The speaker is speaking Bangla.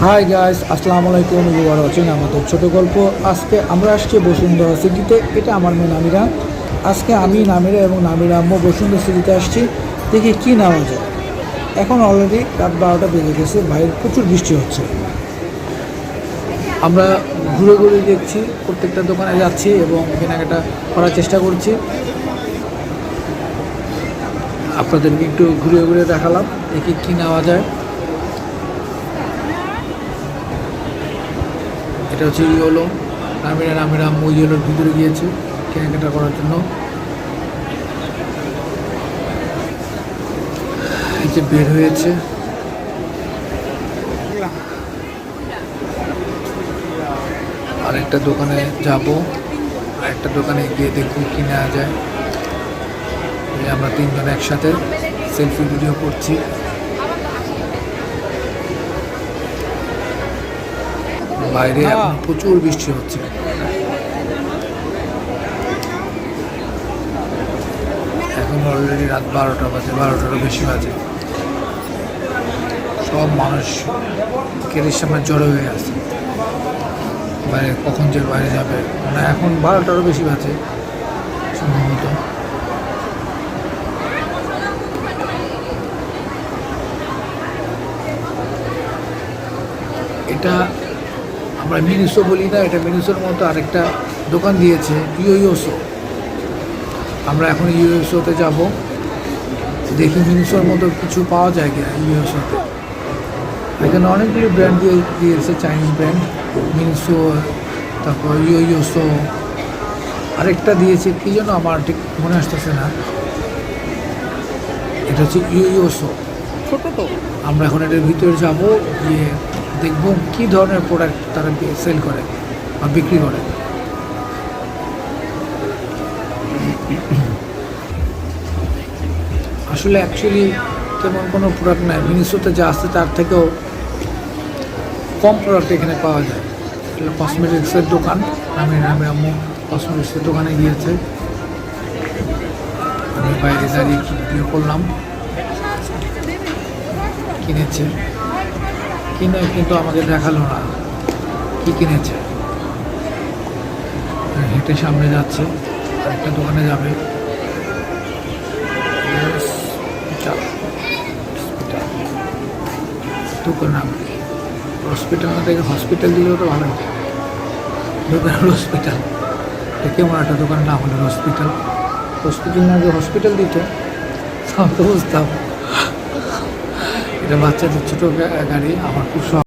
হাই গাইস, আসসালামু আলাইকুম। ইউ আর ওয়াচিং আমাদের ছোট গল্প। আজকে আমরা আসছি বসুন্ধরা সিটিতে। এটা আমার মেয়ে নামিরা। আজকে আমি নামিরা এবং নামিরা আম্মু বসুন্ধরা সিটিতে আসছি। দেখি কী নেওয়া যায়। এখন অলরেডি রাত 12টা বেজে গেছে, বাইরে প্রচুর বৃষ্টি হচ্ছে। আমরা ঘুরে ঘুরে দেখছি, প্রত্যেকটা দোকানে যাচ্ছি এবং কেনাকাটা করার চেষ্টা করছি। আপনাদেরকে একটু ঘুরে ঘুরে দেখালাম, দেখি কী নেওয়া যায়। এটা হচ্ছে ইয়েলো। নামিরা আম্মু ইয়েলোর ভিতরে গিয়েছে কেনাকাটা করার জন্য। এই যে বের হয়েছে। আরেকটা দোকানে যাব, আরেকটা দোকানে গিয়ে দেখব কি নেওয়া যায়। আমরা তিনজন একসাথে সেলফি ভিডিও করছি। বাইরে এখন প্রচুর বৃষ্টি হচ্ছে। এখন অলরেডি রাত 12টা বাজে, 12টারও বেশি বাজে। সব মানুষ গেটের সামনে জড়ো হয়ে আছে। বাইরে কখন যে বাইরে যাবে, মানে এখন 12টারও বেশি বাজে সম্ভবত। এটা আমরা মিনিসো বলি না, এটা মিনিসোর মতো আরেকটা দোকান দিয়েছে ইয়োসো। আমরা এখন ইয়োসোতে যাব, দেখি মিনিসোর মতো কিছু পাওয়া যায় কিনা ইয়োসোতে। এখানে অনেকগুলো ব্র্যান্ড দিয়েছে, চাইনিজ ব্র্যান্ড, মিনিসো, তারপর ইয়োসো, আরেকটা দিয়েছে কী যেন আমার ঠিক মনে আসতেছে না। এটা হচ্ছে ইয়োসো, ছোট তো। আমরা এখন এটার ভিতরে যাব, গিয়ে দেখব কী ধরনের প্রোডাক্ট তারা সেল করে বা বিক্রি করে। আসলে অ্যাকচুয়ালি তেমন কোনো প্রোডাক্ট নাই, মিনিসোতে যা আসছে তার থেকেও কম প্রোডাক্ট এখানে পাওয়া যায়। এটা কসমেটিক্সের দোকান। আমি আম্মু কসমেটিক্সের দোকানে গিয়েছে। আমি বাইরে দাঁড়িয়ে ভিডিও করলাম। কিনেছে কিনে কিন্তু আমাকে দেখালো না কি কিনেছে। হেঁটে সামনে যাচ্ছে, আরেকটা দোকানে যাবে। দোকান নাম হসপিটাল, না থেকে হসপিটাল দিলেও তো ভালো হতো। দোকান হসপিটাল, কেমন একটা দোকানের নাম হলো হসপিটাল। হসপিটাল না যে হসপিটাল দিত তো বুঝতাম। এটা বাচ্চাদের ছোটো গাড়ি, আমার খুব